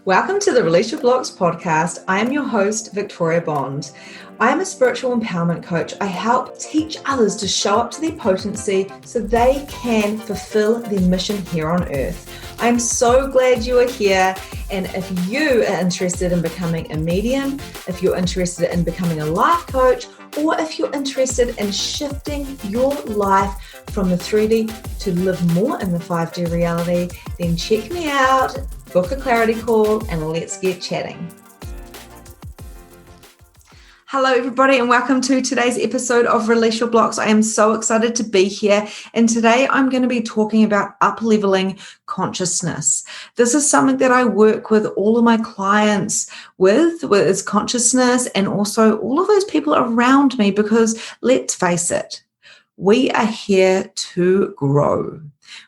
Welcome to the Release Your Blocks podcast. I am your host, Victoria Bond. I am a spiritual empowerment coach. I help teach others to show up to their potency so they can fulfill their mission here on earth. I'm so glad you are here. And if you are interested in becoming a medium, if you're interested in becoming a life coach, or if you're interested in shifting your life from the 3D to live more in the 5D reality, then check me out. Book a clarity call and let's get chatting. Hello, everybody, and welcome to today's episode of Release Your Blocks. I am so excited to be here. And today I'm going to be talking about up-leveling consciousness. This is something that I work with all of my clients with is consciousness and also all of those people around me, because let's face it, we are here to grow.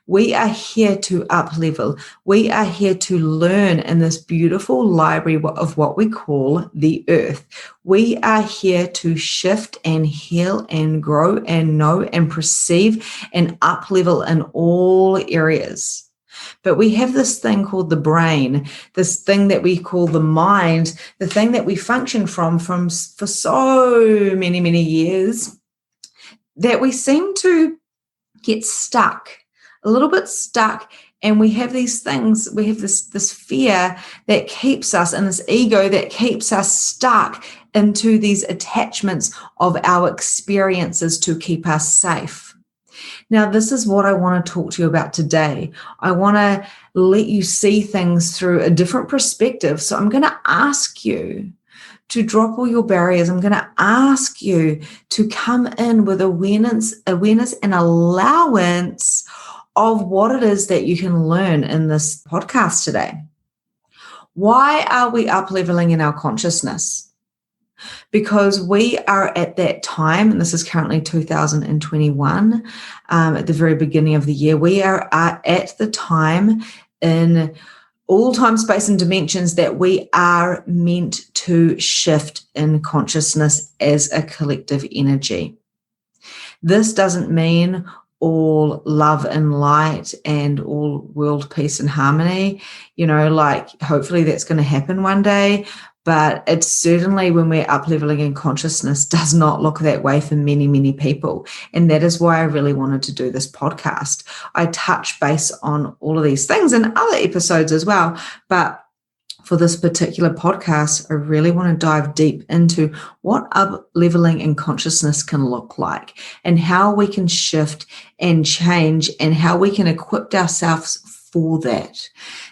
We are here to up-level. We are here to learn in this beautiful library of what we call the earth. We are here to shift and heal and grow and know and perceive and up-level in all areas. But we have this thing called the brain, this thing that we call the mind, the thing that we function from for so many years, that we seem to get stuck. A little bit stuck, and we have these things, we have this fear that keeps us, and this ego that keeps us stuck into these attachments of our experiences to keep us safe. Now, this is what I want to talk to you about today. I want to let you see things through a different perspective. So I'm going to ask you to drop all your barriers. I'm going to ask you to come in with awareness and allowance of what it is that you can learn in this podcast today. Why are we up-leveling in our consciousness? Because we are at that time, and this is currently 2021, at the very beginning of the year, we are at the time in all time, space, and dimensions that we are meant to shift in consciousness as a collective energy. This doesn't mean all love and light and all world peace and harmony, hopefully that's going to happen one day. But it's certainly, when we're up-leveling in consciousness, does not look that way for many people. And that is why I really wanted to do this podcast. I touch base on all of these things in other episodes as well. But for this particular podcast, I really want to dive deep into what up-leveling in consciousness can look like, and how we can shift and change, and how we can equip ourselves for that.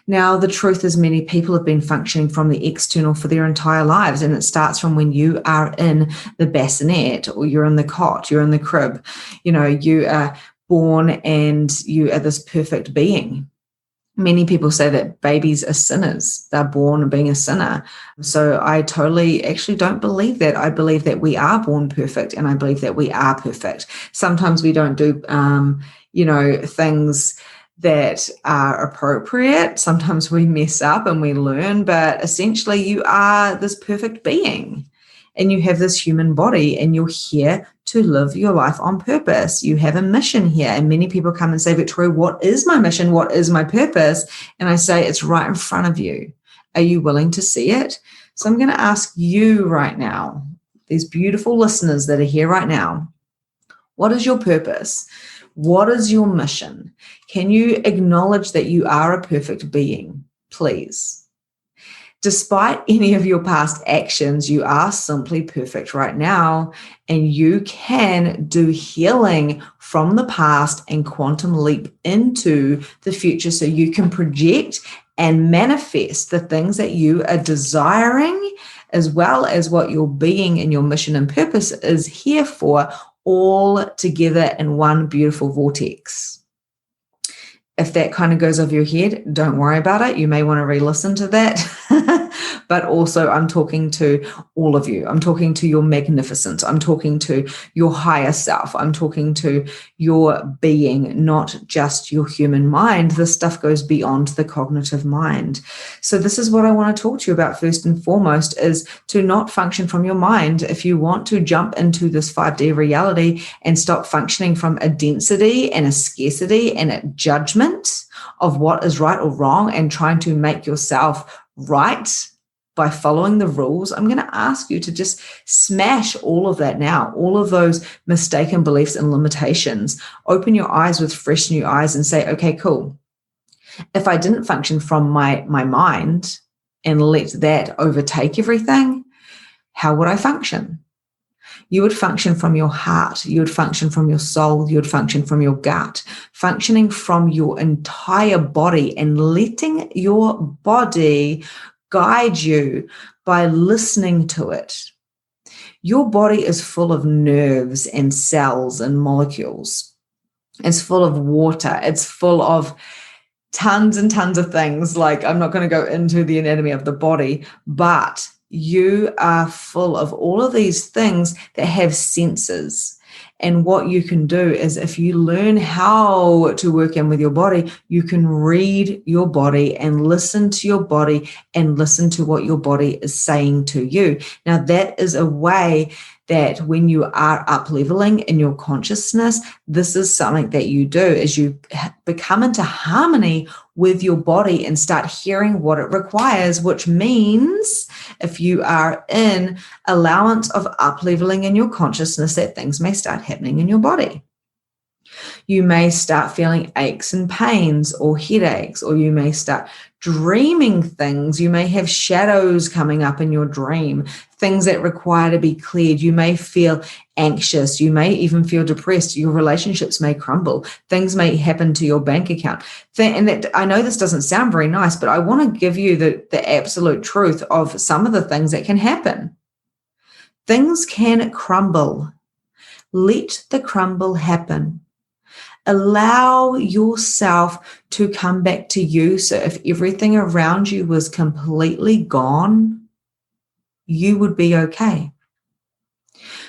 Now, the truth is, many people have been functioning from the external for their entire lives, and it starts from when you are in the bassinet, or you're in the cot, you're in the crib. You are born and you are this perfect being. Many people say that babies are sinners. They're born being a sinner. So I totally actually don't believe that. I believe that we are born perfect, and I believe that we are perfect. Sometimes we don't do, things that are appropriate. Sometimes we mess up and we learn, but essentially you are this perfect being, and you have this human body, and you're here to live your life on purpose. You have a mission here. And many people come and say, Victoria, what is my mission? What is my purpose? And I say, it's right in front of you. Are you willing to see it? So I'm going to ask you right now, these beautiful listeners that are here right now, what is your purpose? What is your mission? Can you acknowledge that you are a perfect being, please? Despite any of your past actions, you are simply perfect right now, and you can do healing from the past and quantum leap into the future, so you can project and manifest the things that you are desiring, as well as what your being and your mission and purpose is here for, all together in one beautiful vortex. If that kind of goes over your head, don't worry about it. You may want to re-listen to that. But also, I'm talking to all of you. I'm talking to your magnificence. I'm talking to your higher self. I'm talking to your being, not just your human mind. This stuff goes beyond the cognitive mind. So this is what I want to talk to you about first and foremost, is to not function from your mind. If you want to jump into this 5D reality and stop functioning from a density and a scarcity and a judgment of what is right or wrong, and trying to make yourself right by following the rules, I'm going to ask you to just smash all of that now, all of those mistaken beliefs and limitations. Open your eyes with fresh new eyes and say, okay, cool. If I didn't function from my mind and let that overtake everything, how would I function? You would function from your heart. You would function from your soul. You would function from your gut, functioning from your entire body and letting your body guide you by listening to it. Your body is full of nerves and cells and molecules. It's full of water. It's full of tons and tons of things. Like, I'm not going to go into the anatomy of the body, but you are full of all of these things that have senses. And what you can do is, if you learn how to work in with your body, you can read your body and listen to your body and listen to what your body is saying to you. Now, that is a way that when you are up leveling in your consciousness, this is something that you do as you become into harmony with your body and start hearing what it requires, which means if you are in allowance of up leveling in your consciousness, that things may start happening in your body. You may start feeling aches and pains or headaches, or you may start dreaming things. You may have shadows coming up in your dream, things that require to be cleared. You may feel anxious. You may even feel depressed. Your relationships may crumble. Things may happen to your bank account. And that, I know this doesn't sound very nice, but I want to give you the absolute truth of some of the things that can happen. Things can crumble. Let the crumble happen. Allow yourself to come back to you. So if everything around you was completely gone, you would be okay.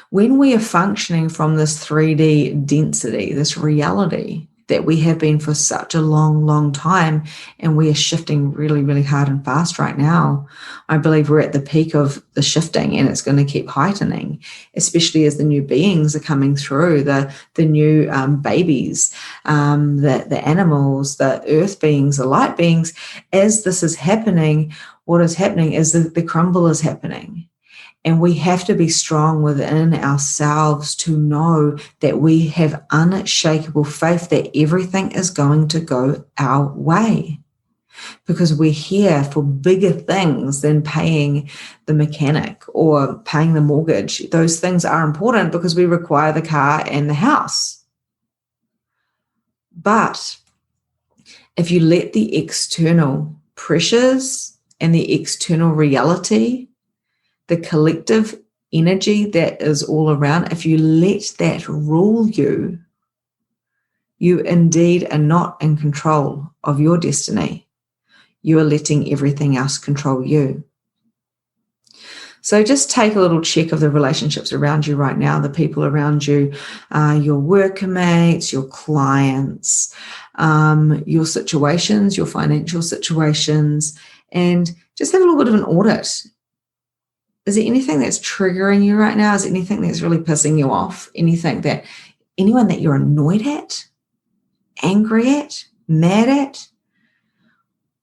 When we are functioning from this 3D density, this reality that we have been for such a long, long time, and we are shifting really, really hard and fast right now, I believe we're at the peak of the shifting, and it's going to keep heightening, especially as the new beings are coming through, the new babies, the animals, the earth beings, the light beings. As this is happening, what is happening is the crumble is happening. And we have to be strong within ourselves to know that we have unshakable faith that everything is going to go our way, because we're here for bigger things than paying the mechanic or paying the mortgage. Those things are important because we require the car and the house. But if you let the external pressures and the external reality, the collective energy that is all around, if you let that rule you, you indeed are not in control of your destiny. You are letting everything else control you. So just take a little check of the relationships around you right now, the people around you, your workmates, your clients, your situations, your financial situations, and just have a little bit of an audit. Is there anything that's triggering you right now? Is there anything that's really pissing you off? Anyone that you're annoyed at, angry at, mad at?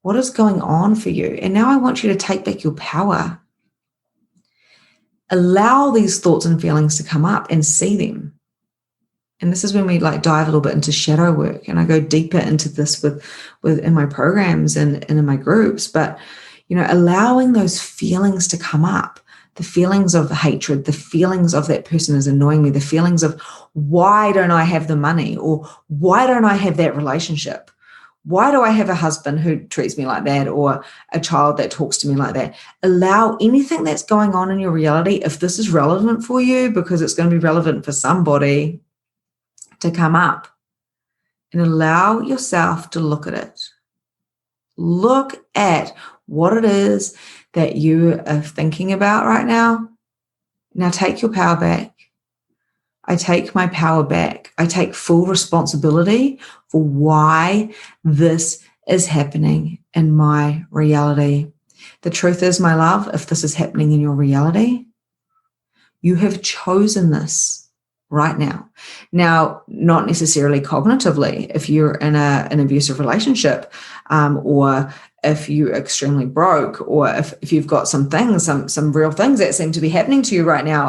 What is going on for you? And now I want you to take back your power. Allow these thoughts and feelings to come up and see them. And this is when we dive a little bit into shadow work, and I go deeper into this with in my programs and in my groups. But allowing those feelings to come up. The feelings of hatred, the feelings of that person is annoying me, the feelings of why don't I have the money, or why don't I have that relationship? Why do I have a husband who treats me like that, or a child that talks to me like that? Allow anything that's going on in your reality, if this is relevant for you, because it's going to be relevant for somebody, to come up, and allow yourself to look at it. Look at what it is that you are thinking about right now. Now take your power back. I take my power back. I take full responsibility for why this is happening in my reality. The truth is, my love, if this is happening in your reality, you have chosen this right now. Now, not necessarily cognitively, if you're in an abusive relationship, or if you're extremely broke, or if you've got some things, some real things that seem to be happening to you right now.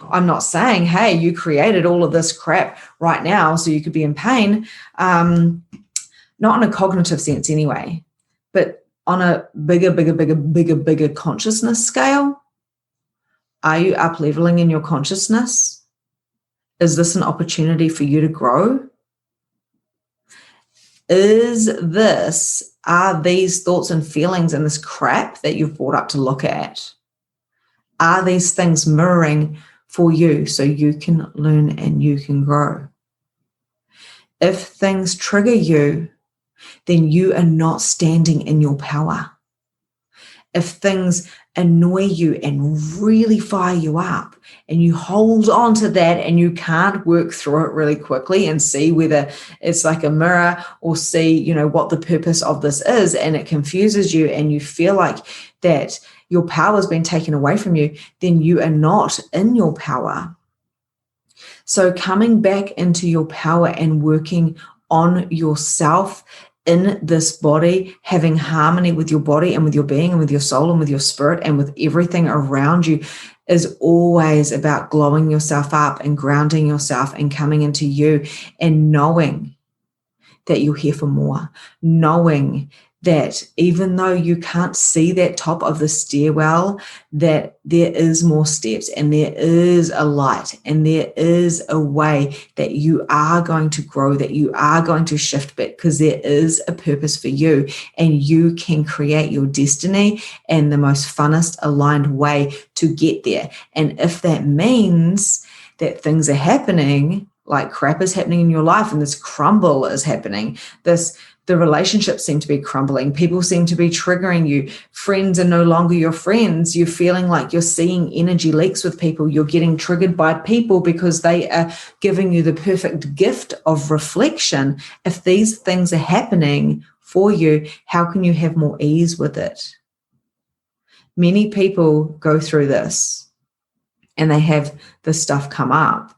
I'm not saying, hey, you created all of this crap right now so you could be in pain. Not in a cognitive sense anyway, but on a bigger consciousness scale. Are you up-leveling in your consciousness? Is this an opportunity for you to grow? Are these thoughts and feelings and this crap that you've brought up to look at, are these things mirroring for you so you can learn and you can grow? If things trigger you, then you are not standing in your power. If things annoy you and really fire you up, and you hold on to that and you can't work through it really quickly and see whether it's like a mirror, or see, what the purpose of this is, and it confuses you and you feel like that your power has been taken away from you, then you are not in your power. So coming back into your power and working on yourself in this body, having harmony with your body and with your being and with your soul and with your spirit and with everything around you, is always about glowing yourself up and grounding yourself and coming into you and knowing that you're here for more, knowing that even though you can't see that top of the stairwell, that there is more steps and there is a light and there is a way that you are going to grow, that you are going to shift back, because there is a purpose for you and you can create your destiny and the most funnest aligned way to get there. And if that means that things are happening, like crap is happening in your life and this crumble is happening, the relationships seem to be crumbling. People seem to be triggering you. Friends are no longer your friends. You're feeling like you're seeing energy leaks with people. You're getting triggered by people because they are giving you the perfect gift of reflection. If these things are happening for you, how can you have more ease with it? Many people go through this and they have this stuff come up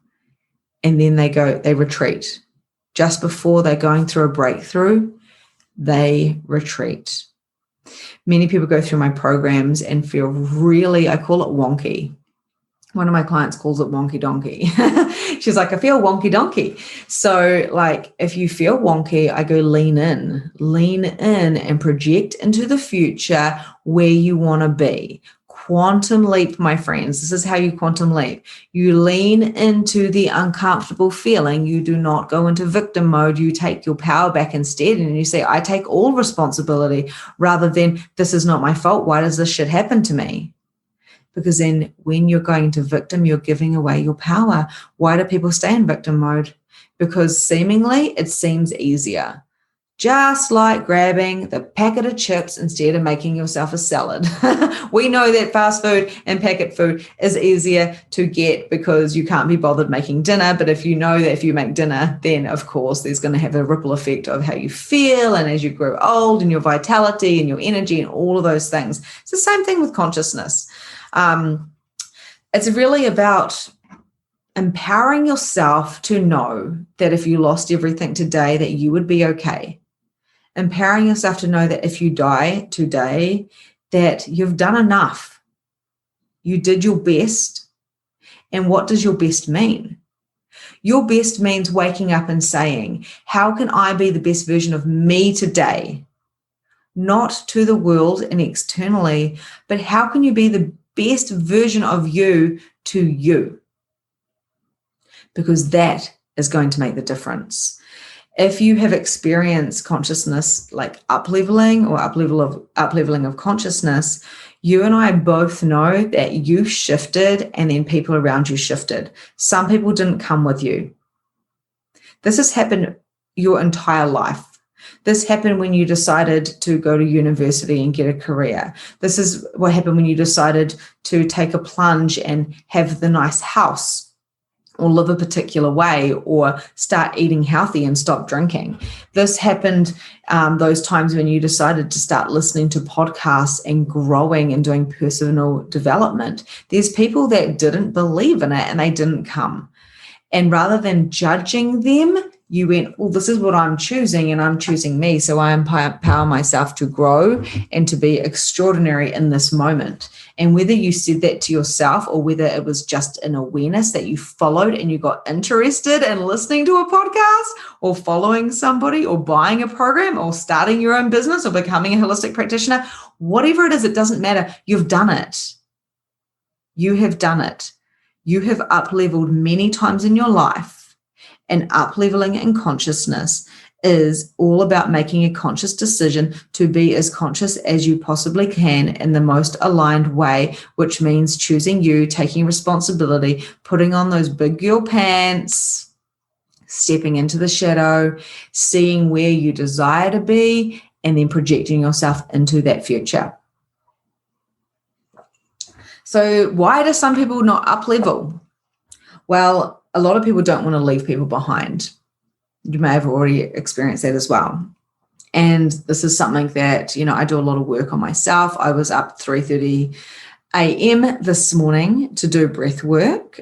and then they retreat. Just before they're going through a breakthrough, they retreat. Many people go through my programs and feel really, I call it wonky. One of my clients calls it wonky donkey. She's like, I feel wonky donkey. So like, if you feel wonky, I go lean in and project into the future where you want to be. Quantum leap, my friends. This is how you quantum leap. You lean into the uncomfortable feeling. You do not go into victim mode. You take your power back instead, and you say, I take all responsibility, rather than this is not my fault. Why does this shit happen to me? Because then when you're going into victim, you're giving away your power. Why do people stay in victim mode? Because seemingly it seems easier. Just like grabbing the packet of chips instead of making yourself a salad. We know that fast food and packet food is easier to get because you can't be bothered making dinner. But if you know that if you make dinner, then of course there's going to have a ripple effect of how you feel, and as you grow old, and your vitality and your energy and all of those things. It's the same thing with consciousness. It's really about empowering yourself to know that if you lost everything today, that you would be okay. Empowering yourself to know that if you die today, that you've done enough. You did your best. And what does your best mean? Your best means waking up and saying, how can I be the best version of me today? Not to the world and externally, but how can you be the best version of you to you? Because that is going to make the difference. If you have experienced consciousness like upleveling or upleveling of consciousness, you and I both know that you shifted and then people around you shifted. Some people didn't come with you. This has happened your entire life. This happened when you decided to go to university and get a career. This is what happened when you decided to take a plunge and have the nice house, or live a particular way, or start eating healthy and stop drinking. This happened those times when you decided to start listening to podcasts and growing and doing personal development. There's people that didn't believe in it and they didn't come. And rather than judging them, You went, well, this is what I'm choosing, and I'm choosing me. So I empower myself to grow and to be extraordinary in this moment. And whether you said that to yourself or whether it was just an awareness that you followed and you got interested in listening to a podcast or following somebody or buying a program or starting your own business or becoming a holistic practitioner, whatever it is, it doesn't matter. You've done it. You have done it. You have up-leveled many times in your life, and up-leveling in consciousness is all about making a conscious decision to be as conscious as you possibly can in the most aligned way, which means choosing you, taking responsibility, putting on those big girl pants, stepping into the shadow, seeing where you desire to be, and then projecting yourself into that future. So why do some people not up level? Well, a lot of people don't want to leave people behind. You may have already experienced that as well. And this is something that, I do a lot of work on myself. I was up 3:30 a.m. this morning to do breath work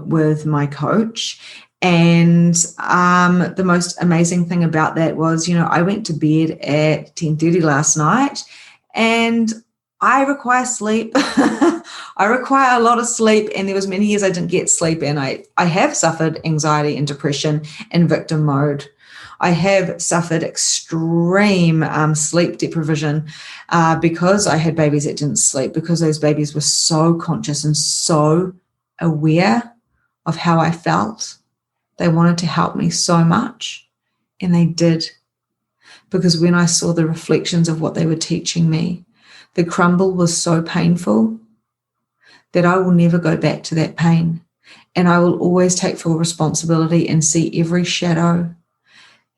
with my coach. And the most amazing thing about that was, I went to bed at 10:30 last night, and I require sleep. I require a lot of sleep, and there was many years I didn't get sleep, and I have suffered anxiety and depression in victim mode. I have suffered extreme sleep deprivation because I had babies that didn't sleep, because those babies were so conscious and so aware of how I felt. They wanted to help me so much, and they did, because when I saw the reflections of what they were teaching me, the crumble was so painful that I will never go back to that pain. And I will always take full responsibility and see every shadow,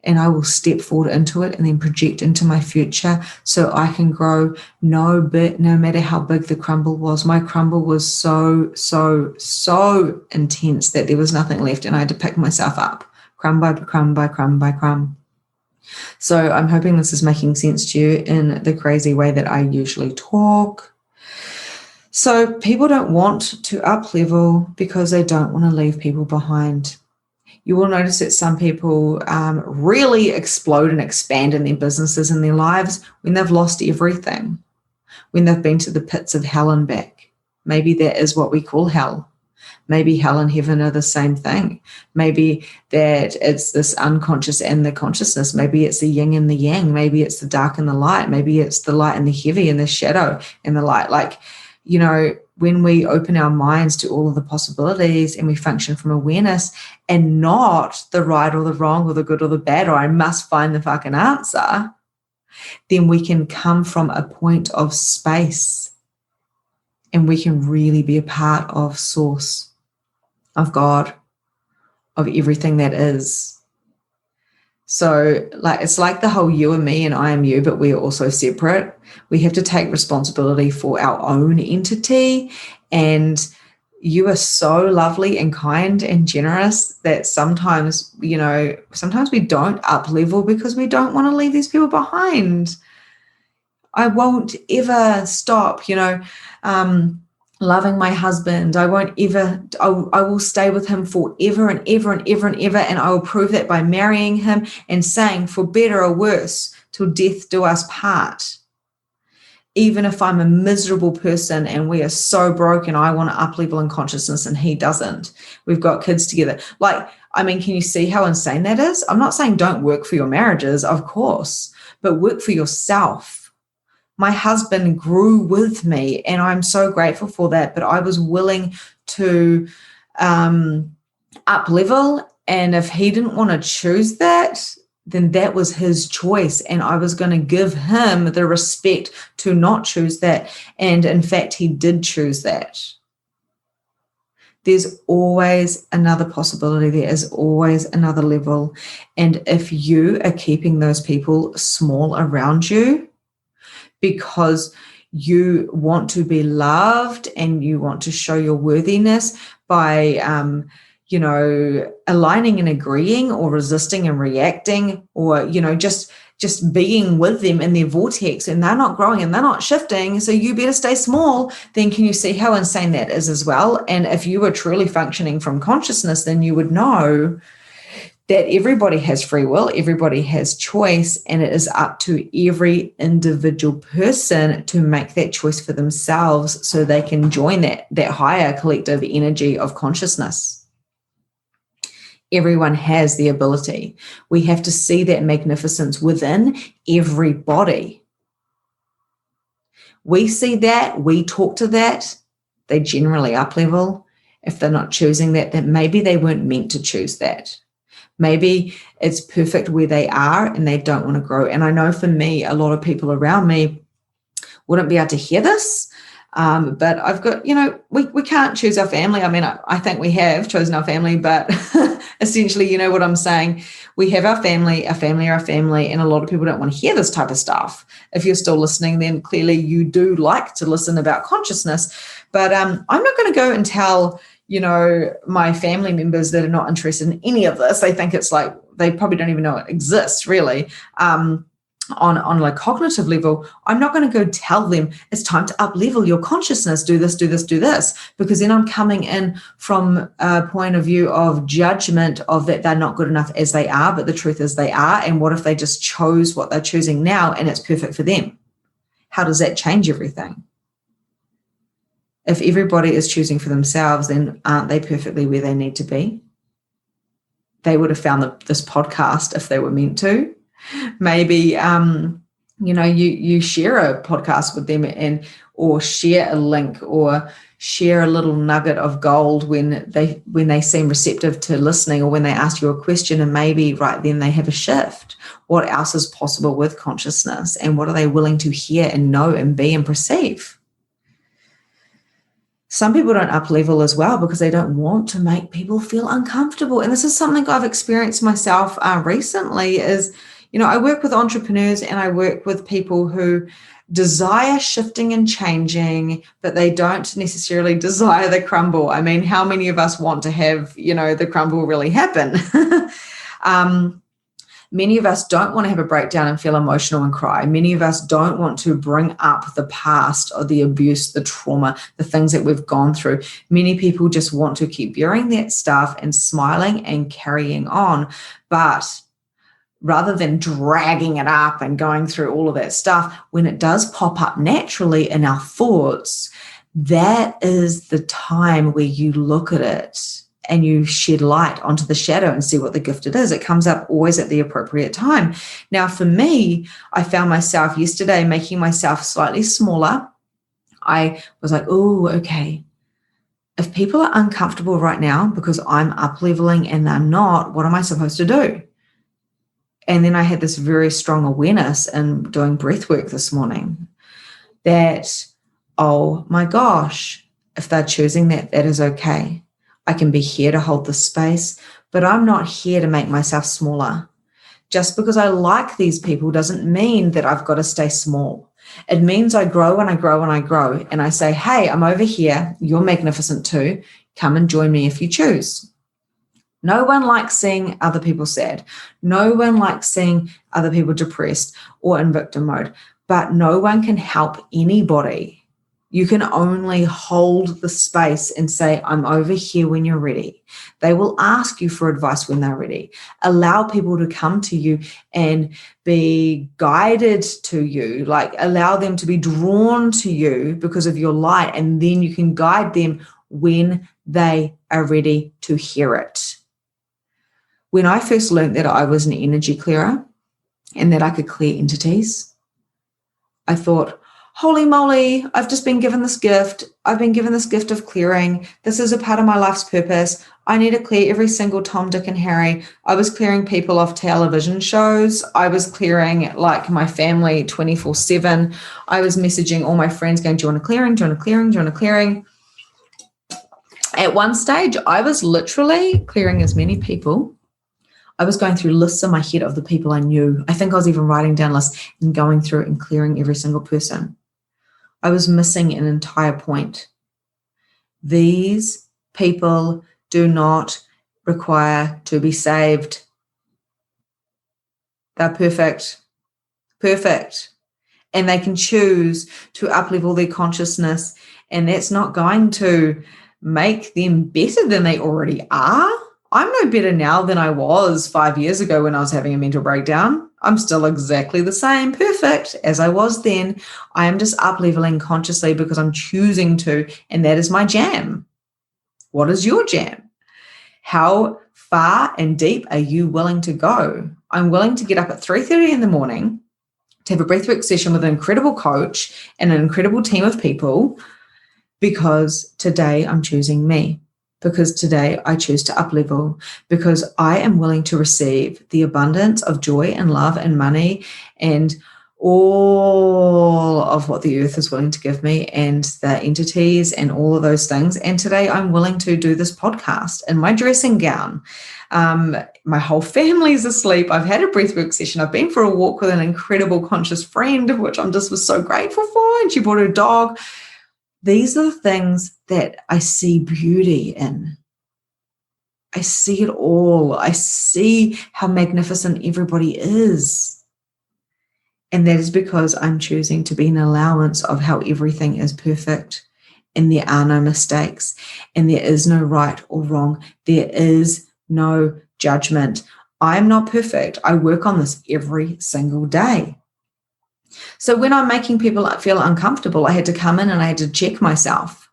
and I will step forward into it and then project into my future so I can grow no matter how big the crumble was. My crumble was so intense that there was nothing left, and I had to pick myself up crumb by crumb by crumb by crumb. So I'm hoping this is making sense to you in the crazy way that I usually talk. So people don't want to up level because they don't want to leave people behind. You will notice that some people really explode and expand in their businesses and their lives when they've lost everything, when they've been to the pits of hell and back. Maybe that is what we call hell. Maybe hell and heaven are the same thing. Maybe that it's this unconscious and the consciousness. Maybe it's the yin and the yang. Maybe it's the dark and the light. Maybe it's the light and the heavy and the shadow and the light. When we open our minds to all of the possibilities and we function from awareness and not the right or the wrong or the good or the bad, or I must find the fucking answer, then we can come from a point of space and we can really be a part of source, of God, of everything that is. So it's like the whole you and me and I am you, but we are also separate. We have to take responsibility for our own entity. And you are so lovely and kind and generous that sometimes we don't up level because we don't want to leave these people behind. I won't ever stop, loving my husband. I will stay with him forever and ever and ever and ever. And I will prove that by marrying him and saying, for better or worse, till death do us part. Even if I'm a miserable person and we are so broken, I want to up level in consciousness and he doesn't. We've got kids together. Can you see how insane that is? I'm not saying don't work for your marriages, of course, but work for yourself. My husband grew with me, and I'm so grateful for that. But I was willing to up level, and if he didn't want to choose that, then that was his choice, and I was going to give him the respect to not choose that. And in fact, he did choose that. There's always another possibility. There is always another level. And if you are keeping those people small around you, because you want to be loved and you want to show your worthiness by, aligning and agreeing or resisting and reacting, or, just being with them in their vortex, and they're not growing and they're not shifting, so you better stay small, then can you see how insane that is as well? And if you were truly functioning from consciousness, then you would know that everybody has free will, everybody has choice, and it is up to every individual person to make that choice for themselves so they can join that higher collective energy of consciousness. Everyone has the ability. We have to see that magnificence within everybody. We see that, we talk to that, they generally up level. If they're not choosing that, then maybe they weren't meant to choose that. Maybe it's perfect where they are and they don't want to grow. And I know for me, a lot of people around me wouldn't be able to hear this. But I've got, we can't choose our family. I mean, I think we have chosen our family, but essentially, you know what I'm saying? We have our family are our family, and a lot of people don't want to hear this type of stuff. If you're still listening, then clearly you do like to listen about consciousness. But I'm not going to go and tell, my family members that are not interested in any of this. They think it's like, they probably don't even know it exists really. On a cognitive level, I'm not going to go tell them it's time to up level your consciousness, do this, because then I'm coming in from a point of view of judgment of that they're not good enough as they are, but the truth is they are. And what if they just chose what they're choosing now and it's perfect for them? How does that change everything? If everybody is choosing for themselves, then aren't they perfectly where they need to be? They would have found this podcast if they were meant to. Maybe, you share a podcast with them or share a link or share a little nugget of gold when they seem receptive to listening, or when they ask you a question, and maybe right then they have a shift. What else is possible with consciousness, and what are they willing to hear and know and be and perceive? Some people don't up level as well because they don't want to make people feel uncomfortable. And this is something I've experienced myself recently is, I work with entrepreneurs and I work with people who desire shifting and changing, but they don't necessarily desire the crumble. I mean, how many of us want to have, the crumble really happen? Many of us don't want to have a breakdown and feel emotional and cry. Many of us don't want to bring up the past or the abuse, the trauma, the things that we've gone through. Many people just want to keep burying that stuff and smiling and carrying on. But rather than dragging it up and going through all of that stuff, when it does pop up naturally in our thoughts, that is the time where you look at it and you shed light onto the shadow and see what the gift it is. It comes up always at the appropriate time. Now, for me, I found myself yesterday making myself slightly smaller. I was like, oh, okay. If people are uncomfortable right now because I'm up leveling and they're not, what am I supposed to do? And then I had this very strong awareness in doing breath work this morning that, oh my gosh, if they're choosing that, that is okay. I can be here to hold the space, but I'm not here to make myself smaller. Just because I like these people doesn't mean that I've got to stay small. It means I grow and I grow and I grow. And I say, hey, I'm over here. You're magnificent too. Come and join me if you choose. No one likes seeing other people sad. No one likes seeing other people depressed or in victim mode. But no one can help anybody. You can only hold the space and say, I'm over here when you're ready. They will ask you for advice when they're ready. Allow people to come to you and be guided to you, like allow them to be drawn to you because of your light, and then you can guide them when they are ready to hear it. When I first learned that I was an energy clearer and that I could clear entities, I thought, holy moly, I've just been given this gift. I've been given this gift of clearing. This is a part of my life's purpose. I need to clear every single Tom, Dick, and Harry. I was clearing people off television shows. I was clearing like my family 24/7. I was messaging all my friends going, do you want a clearing? Do you want a clearing? Do you want a clearing? At one stage, I was literally clearing as many people. I was going through lists in my head of the people I knew. I think I was even writing down lists and going through and clearing every single person. I was missing an entire point. These people do not require to be saved. They're perfect. And they can choose to up-level their consciousness, and that's not going to make them better than they already are. I'm no better now than I was 5 years ago when I was having a mental breakdown. I'm still exactly the same, perfect as I was then. I am just up-leveling consciously because I'm choosing to, and that is my jam. What is your jam? How far and deep are you willing to go? I'm willing to get up at 3:30 in the morning to have a breathwork session with an incredible coach and an incredible team of people because today I'm choosing me. Because today I choose to up-level, because I am willing to receive the abundance of joy and love and money and all of what the earth is willing to give me and the entities and all of those things. And today I'm willing to do this podcast in my dressing gown. My whole family's asleep. I've had a breathwork session. I've been for a walk with an incredible conscious friend, which I'm just was so grateful for. And she brought her dog. These are the things that I see beauty in. I see it all. I see how magnificent everybody is. And that is because I'm choosing to be an allowance of how everything is perfect and there are no mistakes and there is no right or wrong. There is no judgment. I'm not perfect. I work on this every single day. So when I'm making people feel uncomfortable, I had to come in and I had to check myself.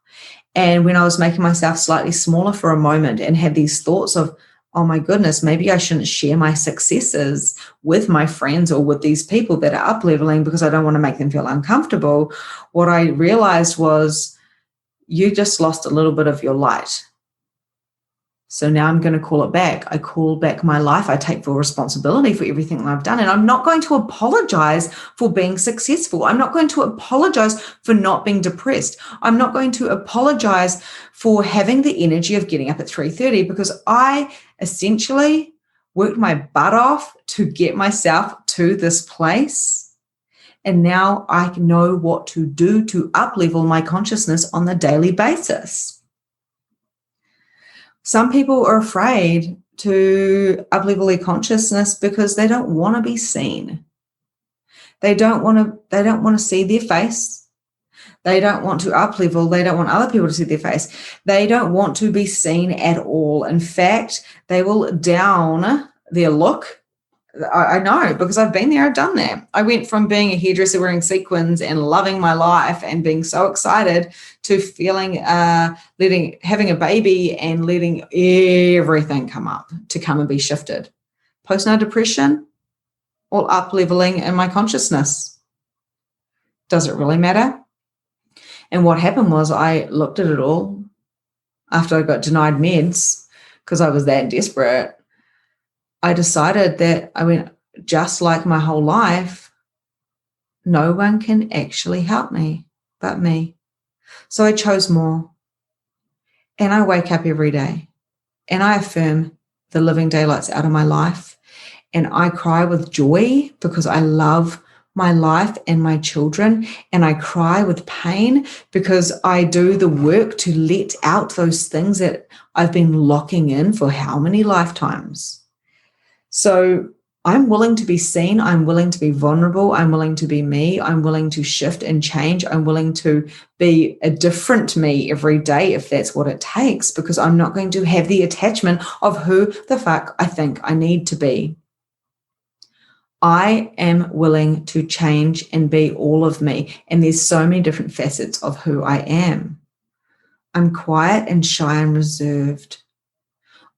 And when I was making myself slightly smaller for a moment and had these thoughts of, oh my goodness, maybe I shouldn't share my successes with my friends or with these people that are up-leveling because I don't want to make them feel uncomfortable, what I realized was you just lost a little bit of your light. So now I'm going to call it back. I call back my life. I take full responsibility for everything that I've done. And I'm not going to apologize for being successful. I'm not going to apologize for not being depressed. I'm not going to apologize for having the energy of getting up at 3:30 because I essentially worked my butt off to get myself to this place. And now I know what to do to up-level my consciousness on a daily basis. Some people are afraid to up-level their consciousness because they don't want to be seen. They don't want to see their face. They don't want to up-level. They don't want other people to see their face. They don't want to be seen at all. In fact, they will down their look. I know because I've been there, I've done that. I went from being a hairdresser wearing sequins and loving my life and being so excited to feeling, having a baby and letting everything come and be shifted. Postnatal depression, all up-leveling in my consciousness. Does it really matter? And what happened was I looked at it all after I got denied meds because I was that desperate. I decided that just like my whole life, no one can actually help me but me. So I chose more. And I wake up every day and I affirm the living daylights out of my life. And I cry with joy because I love my life and my children. And I cry with pain because I do the work to let out those things that I've been locking in for how many lifetimes. So I'm willing to be seen. I'm willing to be vulnerable. I'm willing to be me. I'm willing to shift and change. I'm willing to be a different me every day if that's what it takes, because I'm not going to have the attachment of who the fuck I think I need to be. I am willing to change and be all of me. And there's so many different facets of who I am. I'm quiet and shy and reserved.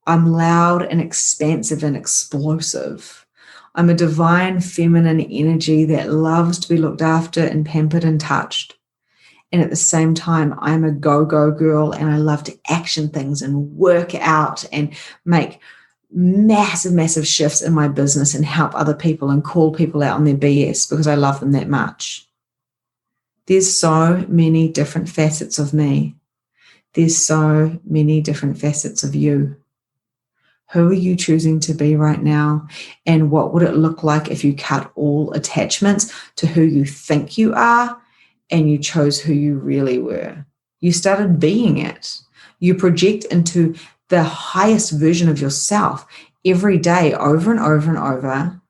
I'm loud and expansive and explosive. I'm a divine feminine energy that loves to be looked after and pampered and touched. And at the same time, I'm a go-go girl and I love to action things and work out and make massive shifts in my business and help other people and call people out on their BS because I love them that much. There's so many different facets of me. There's so many different facets of you. Who are you choosing to be right now? And what would it look like if you cut all attachments to who you think you are and you chose who you really were? You started being it. You project into the highest version of yourself every day over and over and over.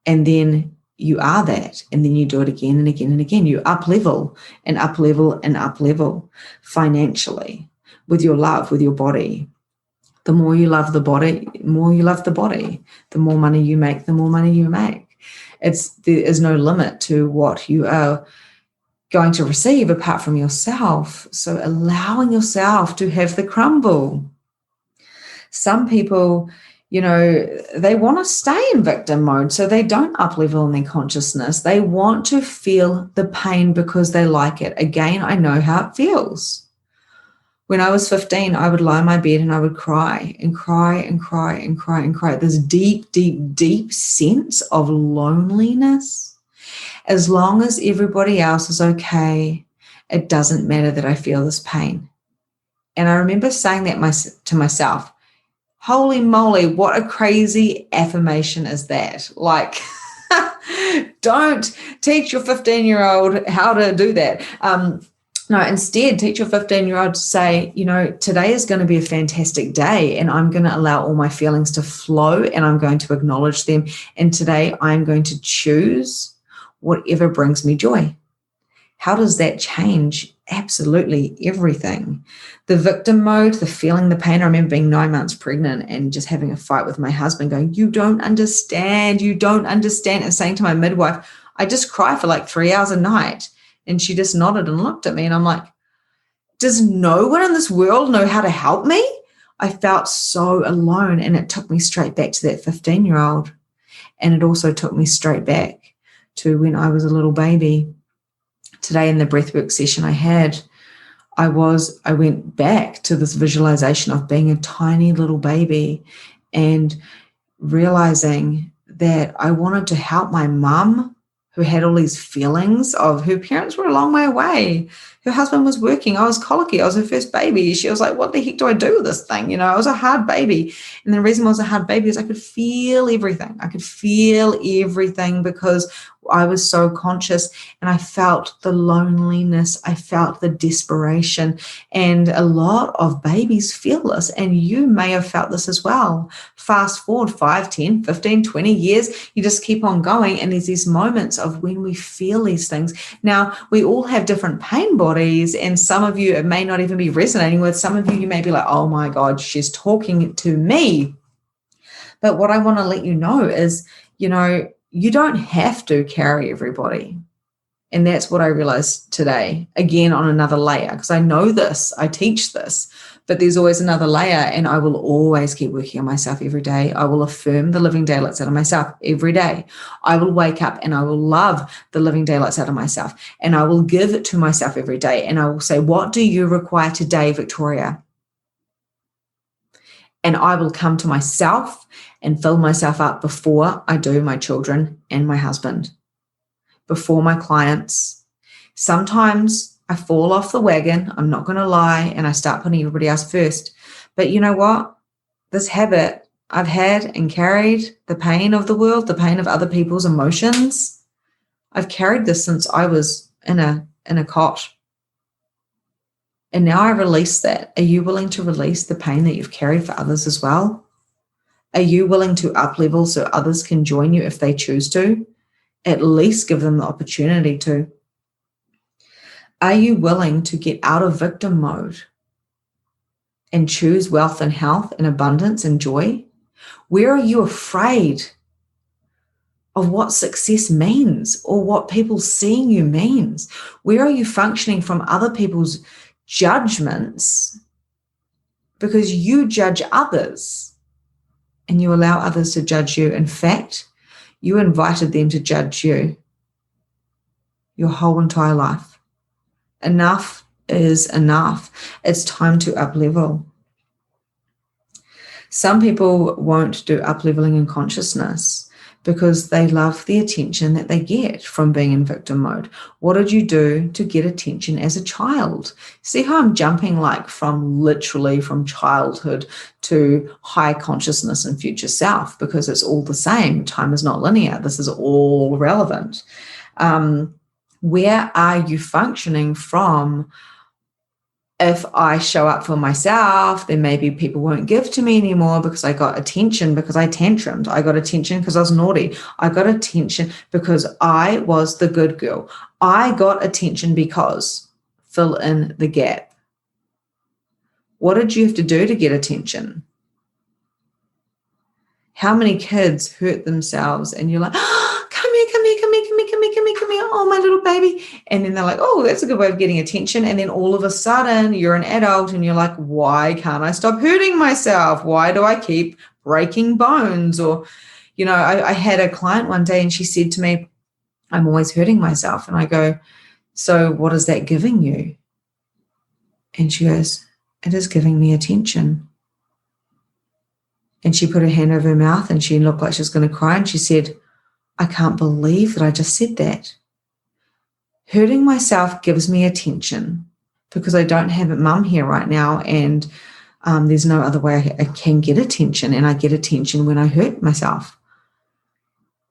And then you are that. And then you do it again and again and again. You up-level and up-level and up-level financially, with your love, with your body. The more you love the body, more you love the body. The more money you make, the more money you make. There is no limit to what you are going to receive apart from yourself. So allowing yourself to have the crumble. Some people, they want to stay in victim mode, so they don't up-level in their consciousness. They want to feel the pain because they like it. Again, I know how it feels. When I was 15, I would lie in my bed and I would cry and cry and cry and cry and cry. This deep, deep, deep sense of loneliness. As long as everybody else is okay, it doesn't matter that I feel this pain. And I remember saying that to myself, holy moly, what a crazy affirmation is that? Like, don't teach your 15-year-old how to do that. No, instead, teach your 15-year-old to say, today is going to be a fantastic day and I'm going to allow all my feelings to flow and I'm going to acknowledge them. And today I'm going to choose whatever brings me joy. How does that change? Absolutely everything. The victim mode, the feeling the pain. I remember being 9 months pregnant and just having a fight with my husband going, you don't understand, and saying to my midwife, I just cry for like 3 hours a night. And she just nodded and looked at me and I'm like, does no one in this world know how to help me? I felt so alone and it took me straight back to that 15-year-old. And it also took me straight back to when I was a little baby. Today in the breathwork session I had, I went back to this visualization of being a tiny little baby and realizing that I wanted to help my mum who had all these feelings of her parents were a long way away. Her husband was working. I was colicky. I was her first baby. She was like, what the heck do I do with this thing? I was a hard baby. And the reason I was a hard baby is I could feel everything. I could feel everything because I was so conscious and I felt the loneliness. I felt the desperation. And a lot of babies feel this. And you may have felt this as well. Fast forward 5, 10, 15, 20 years, you just keep on going. And there's these moments of when we feel these things. Now, we all have different pain bodies. And some of you, it may not even be resonating with. Some of you, you may be like, oh my God, she's talking to me. But what I want to let you know is, you don't have to carry everybody. And that's what I realized today, again, on another layer, because I know this, I teach this, but there's always another layer and I will always keep working on myself every day. I will affirm the living daylights out of myself every day. I will wake up and I will love the living daylights out of myself and I will give it to myself every day. And I will say, what do you require today, Victoria? And I will come to myself and fill myself up before I do my children and my husband, before my clients. Sometimes I fall off the wagon, I'm not going to lie, and I start putting everybody else first. But you know what? This habit I've had and carried, the pain of the world, the pain of other people's emotions, I've carried this since I was in a cot. And now I release that. Are you willing to release the pain that you've carried for others as well? Are you willing to up-level so others can join you if they choose to? At least give them the opportunity to. Are you willing to get out of victim mode and choose wealth and health and abundance and joy? Where are you afraid of what success means or what people seeing you means? Where are you functioning from other people's judgments because you judge others and you allow others to judge you? In fact, you invited them to judge you your whole entire life. Enough is enough. It's time to up-level. Some people won't do up-leveling in consciousness because they love the attention that they get from being in victim mode. What did you do to get attention as a child? See how I'm jumping literally from childhood to high consciousness and future self, because it's all the same. Time is not linear. This is all relevant. Where are you functioning from? If I show up for myself, then maybe people won't give to me anymore because I got attention because I tantrumed. I got attention because I was naughty. I got attention because I was the good girl. I got attention because fill in the gap. What did you have to do to get attention? How many kids hurt themselves and you're like, oh, come here, come here, come here, come here, come here, come here, come here. Oh, my little baby. And then they're like, oh, that's a good way of getting attention. And then all of a sudden you're an adult and you're like, why can't I stop hurting myself? Why do I keep breaking bones? Or, I had a client one day and she said to me, I'm always hurting myself. And I go, so what is that giving you? And she goes, it is giving me attention. And she put her hand over her mouth and she looked like she was going to cry. And she said, I can't believe that I just said that. Hurting myself gives me attention because I don't have a mum here right now. And there's no other way I can get attention. And I get attention when I hurt myself.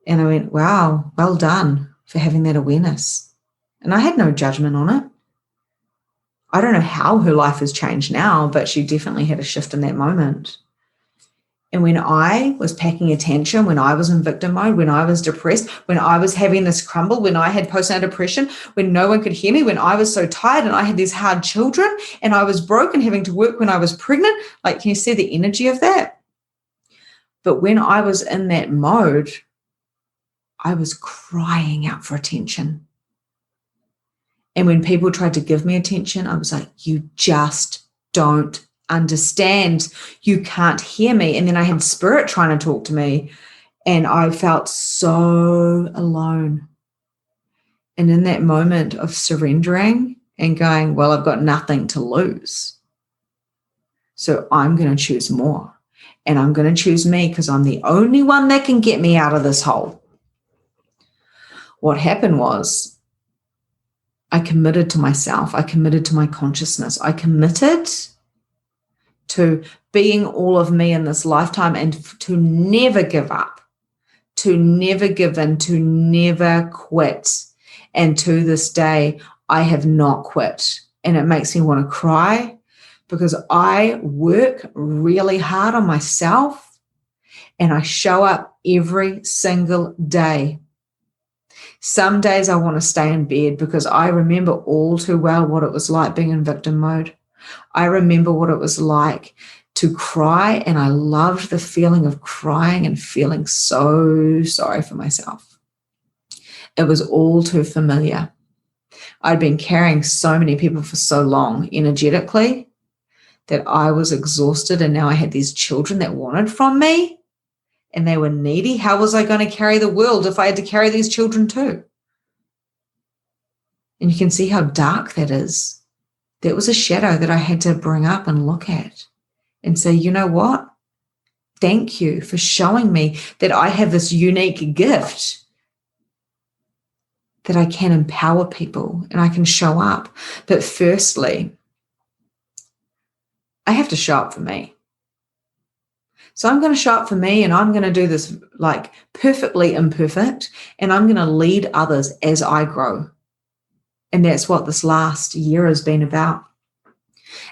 And I went, wow, well done for having that awareness. And I had no judgment on it. I don't know how her life has changed now, but she definitely had a shift in that moment. And when I was packing attention, when I was in victim mode, when I was depressed, when I was having this crumble, when I had postnatal depression, when no one could hear me, when I was so tired and I had these hard children and I was broken having to work when I was pregnant, like, can you see the energy of that? But when I was in that mode, I was crying out for attention. And when people tried to give me attention, I was like, you just don't understand. You can't hear me. And then I had spirit trying to talk to me and I felt so alone. And in that moment of surrendering and going, well, I've got nothing to lose. So I'm going to choose more. And I'm going to choose me because I'm the only one that can get me out of this hole. What happened was I committed to myself. I committed to my consciousness. I committed to being all of me in this lifetime and to never give up, to never give in, to never quit. And to this day, I have not quit. And it makes me want to cry because I work really hard on myself and I show up every single day. Some days I want to stay in bed because I remember all too well what it was like being in victim mode. I remember what it was like to cry, and I loved the feeling of crying and feeling so sorry for myself. It was all too familiar. I'd been carrying so many people for so long energetically that I was exhausted, and now I had these children that wanted from me and they were needy. How was I going to carry the world if I had to carry these children too? And you can see how dark that is. That was a shadow that I had to bring up and look at and say, you know what? Thank you for showing me that I have this unique gift that I can empower people and I can show up. But firstly, I have to show up for me. So I'm going to show up for me and I'm going to do this like perfectly imperfect and I'm going to lead others as I grow. And that's what this last year has been about.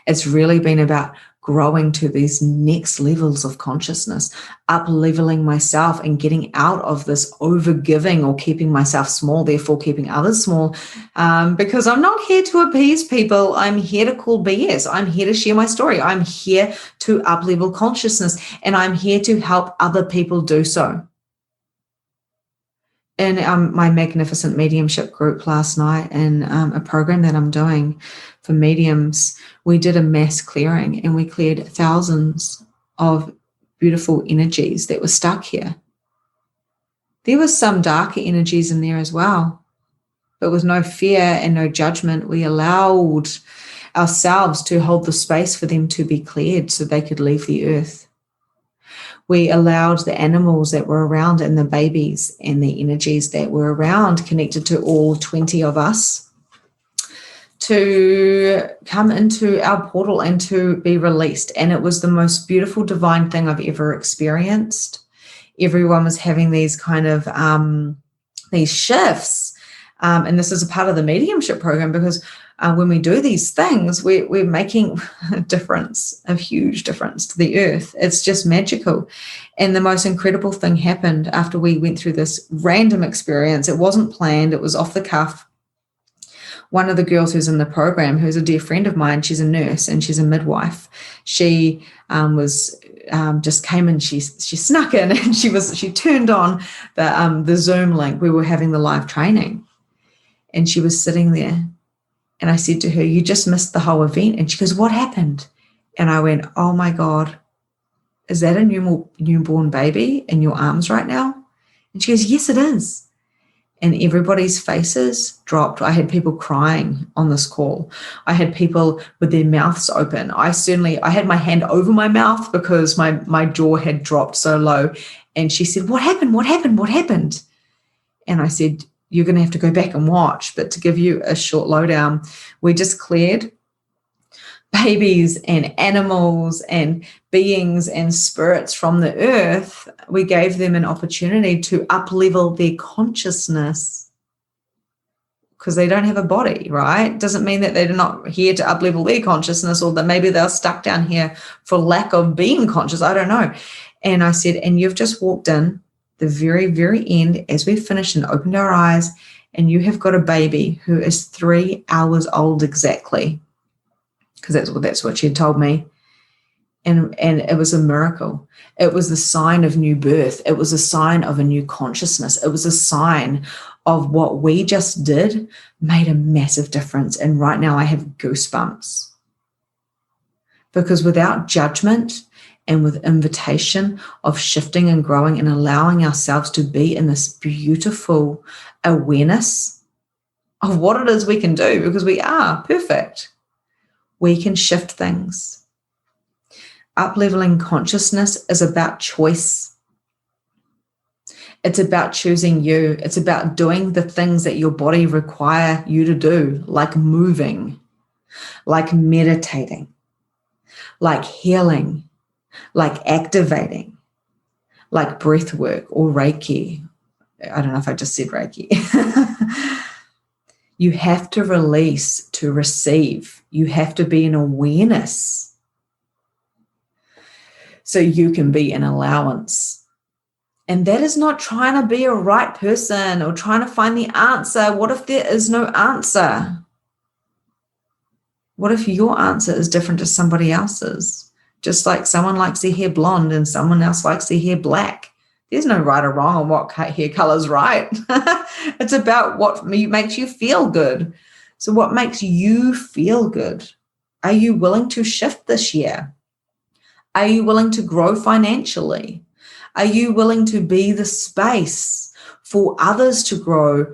It's really been about growing to these next levels of consciousness, up-leveling myself and getting out of this over-giving or keeping myself small, therefore keeping others small, because I'm not here to appease people. I'm here to call BS. I'm here to share my story. I'm here to up-level consciousness, and I'm here to help other people do so. In my magnificent mediumship group last night and a program that I'm doing for mediums, we did a mass clearing and we cleared thousands of beautiful energies that were stuck here. There was some darker energies in there as well, but with no fear and no judgment, we allowed ourselves to hold the space for them to be cleared so they could leave the earth. We allowed the animals that were around and the babies and the energies that were around, connected to all 20 of us, to come into our portal and to be released. And it was the most beautiful, divine thing I've ever experienced. Everyone was having these kind of these shifts. And this is a part of the mediumship program because when we do these things, we're making a difference, a huge difference to the earth. It's just magical. And the most incredible thing happened after we went through this random experience. It wasn't planned. It was off the cuff. one of the girls who's in the program, who's a dear friend of mine, she's a nurse and she's a midwife. She was just came in. She snuck in and she turned on the Zoom link. We were having the live training, and she was sitting there. And I said to her, "You just missed the whole event." And she goes, "What happened?" And I went, "Oh my God, is that a newborn baby in your arms right now?" And she goes, "Yes, it is." And everybody's faces dropped. I had people crying on this call. I had people with their mouths open. I had my hand over my mouth because my jaw had dropped so low. And she said, "What happened? What happened? What happened?" And I said, "You're going to have to go back and watch." But to give you a short lowdown, we just cleared babies and animals and beings and spirits from the earth. We gave them an opportunity to up-level their consciousness, because they don't have a body, right? Doesn't mean that they're not here to up-level their consciousness, or that maybe they're stuck down here for lack of being conscious. I don't know. And I said, "And you've just walked in the very, very end as we finished and opened our eyes, and you have got a baby who is 3 hours old exactly." Because that's what she had told me. And it was a miracle. It was the sign of new birth. It was a sign of a new consciousness. It was a sign of what we just did made a massive difference. And right now I have goosebumps. Because without judgment and with invitation of shifting and growing and allowing ourselves to be in this beautiful awareness of what it is we can do, because we are perfect, we can shift things. Up-leveling consciousness is about choice. It's about choosing you. It's about doing the things that your body require you to do, like moving, like meditating, like healing, like activating, like breath work or Reiki. I don't know if I just said Reiki. You have to release to receive. You have to be in awareness so you can be in allowance. And that is not trying to be a right person or trying to find the answer. What if there is no answer? What if your answer is different to somebody else's? Just like someone likes their hair blonde and someone else likes their hair black. There's no right or wrong on what hair color is right. It's about what makes you feel good. So what makes you feel good? Are you willing to shift this year? Are you willing to grow financially? Are you willing to be the space for others to grow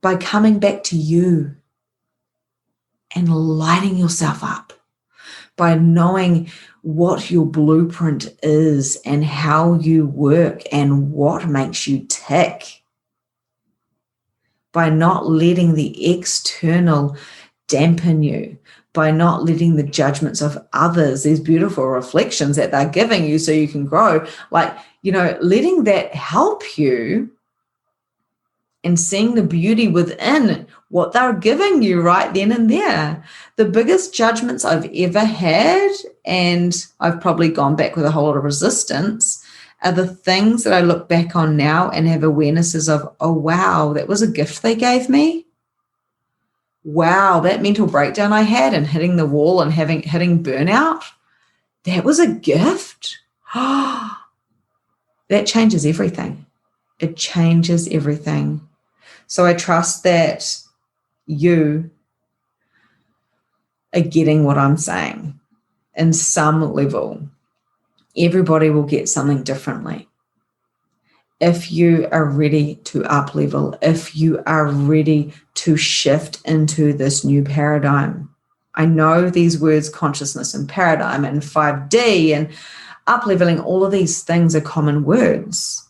by coming back to you and lighting yourself up, by knowing what your blueprint is and how you work and what makes you tick, by not letting the external dampen you, by not letting the judgments of others, these beautiful reflections that they're giving you so you can grow, letting that help you and seeing the beauty within what they're giving you right then and there. The biggest judgments I've ever had, and I've probably gone back with a whole lot of resistance, are the things that I look back on now and have awarenesses of, oh, wow, that was a gift they gave me. Wow, that mental breakdown I had and hitting the wall and hitting burnout, that was a gift. That changes everything. It changes everything. So I trust that you are getting what I'm saying in some level. Everybody will get something differently. If you are ready to up level, if you are ready to shift into this new paradigm. I know these words, consciousness and paradigm and 5D and up leveling, all of these things are common words,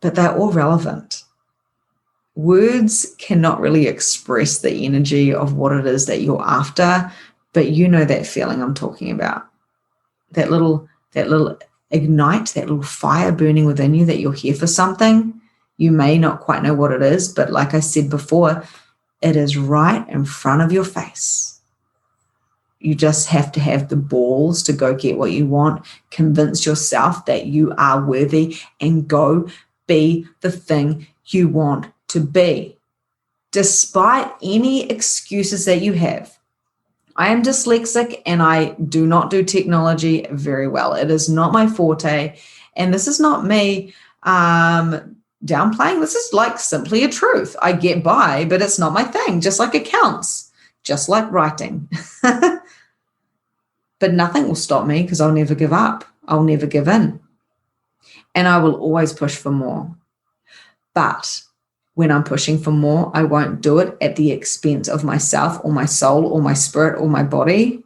but they're all relevant. Words cannot really express the energy of what it is that you're after, but you know that feeling I'm talking about. That little ignite, that little fire burning within you, that you're here for something. You may not quite know what it is, but like I said before, it is right in front of your face. You just have to have the balls to go get what you want, convince yourself that you are worthy, and go be the thing you want to be. despite any excuses that you have. I am dyslexic and I do not do technology very well. It is not my forte. And this is not me downplaying. This is like simply a truth. I get by, but it's not my thing, just like accounts, just like writing. But nothing will stop me because I'll never give up. I'll never give in. And I will always push for more. But when I'm pushing for more, I won't do it at the expense of myself or my soul or my spirit or my body.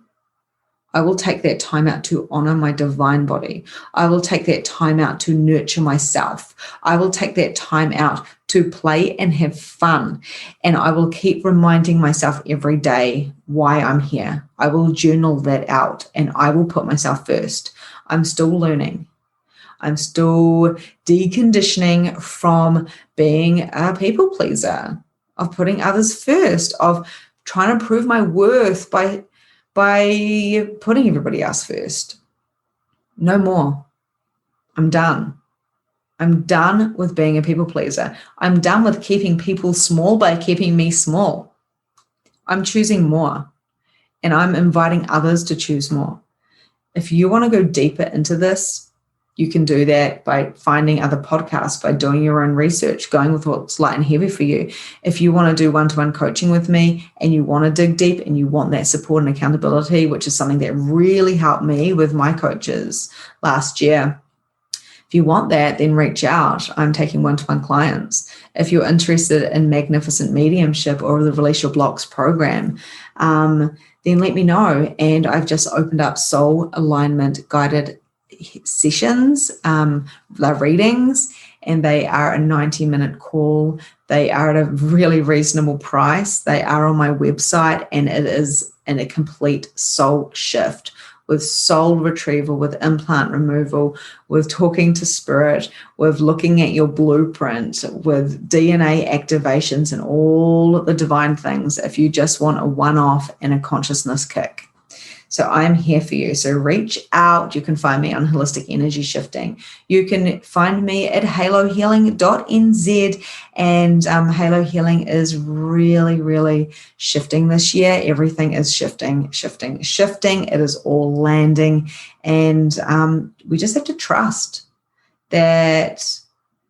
I will take that time out to honor my divine body. I will take that time out to nurture myself. I will take that time out to play and have fun. And I will keep reminding myself every day why I'm here. I will journal that out and I will put myself first. I'm still learning. I'm still deconditioning from being a people pleaser, of putting others first, of trying to prove my worth by putting everybody else first. No more. I'm done. I'm done with being a people pleaser. I'm done with keeping people small by keeping me small. I'm choosing more, and I'm inviting others to choose more. If you want to go deeper into this, you can do that by finding other podcasts, by doing your own research, going with what's light and heavy for you. If you want to do one-to-one coaching with me and you want to dig deep and you want that support and accountability, which is something that really helped me with my coaches last year, if you want that, then reach out. I'm taking one-to-one clients. If you're interested in Magnificent Mediumship or the Release Your Blocks program, then let me know. And I've just opened up soul alignment guided sessions, readings, and they are a 90-minute call. They are at a really reasonable price. They are on my website, and it is in a complete soul shift with soul retrieval, with implant removal, with talking to spirit, with looking at your blueprint, with DNA activations and all the divine things if you just want a one-off and a consciousness kick. So I'm here for you. So reach out. You can find me on Holistic Energy Shifting. You can find me at halohealing.nz. And Halo Healing is really, really shifting this year. Everything is shifting. It is all landing. And we just have to trust that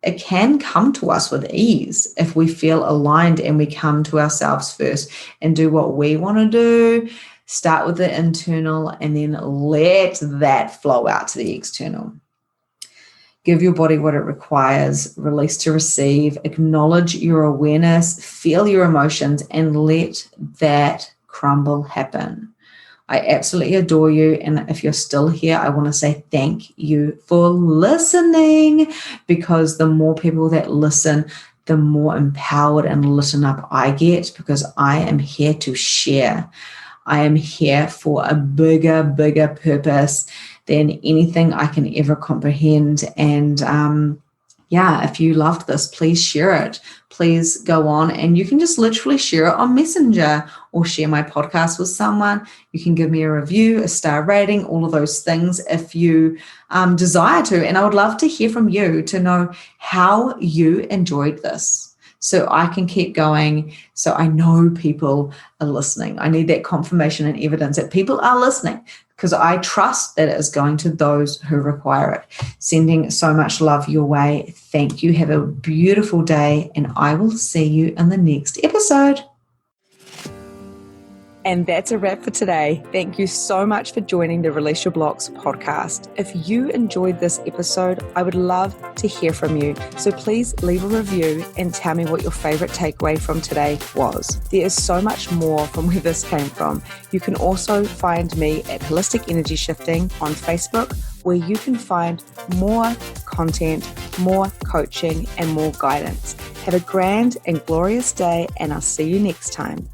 it can come to us with ease if we feel aligned and we come to ourselves first and do what we want to do. Start with the internal and then let that flow out to the external. Give your body what it requires, release to receive, acknowledge your awareness, feel your emotions, and let that crumble happen. I absolutely adore you. And if you're still here, I want to say thank you for listening, because the more people that listen, the more empowered and lit up I get, because I am here to share. I am here for a bigger purpose than anything I can ever comprehend. And if you loved this, please share it. Please go on, and you can just literally share it on Messenger or share my podcast with someone. You can give me a review, a star rating, all of those things if you desire to. And I would love to hear from you to know how you enjoyed this, so I can keep going, so I know people are listening. I need that confirmation and evidence that people are listening, because I trust that it is going to those who require it. Sending so much love your way. Thank you. Have a beautiful day, and I will see you in the next episode. And that's a wrap for today. Thank you so much for joining the Release Your Blocks podcast. If you enjoyed this episode, I would love to hear from you. So please leave a review and tell me what your favorite takeaway from today was. There is so much more from where this came from. You can also find me at Holistic Energy Shifting on Facebook, where you can find more content, more coaching, and more guidance. Have a grand and glorious day, and I'll see you next time.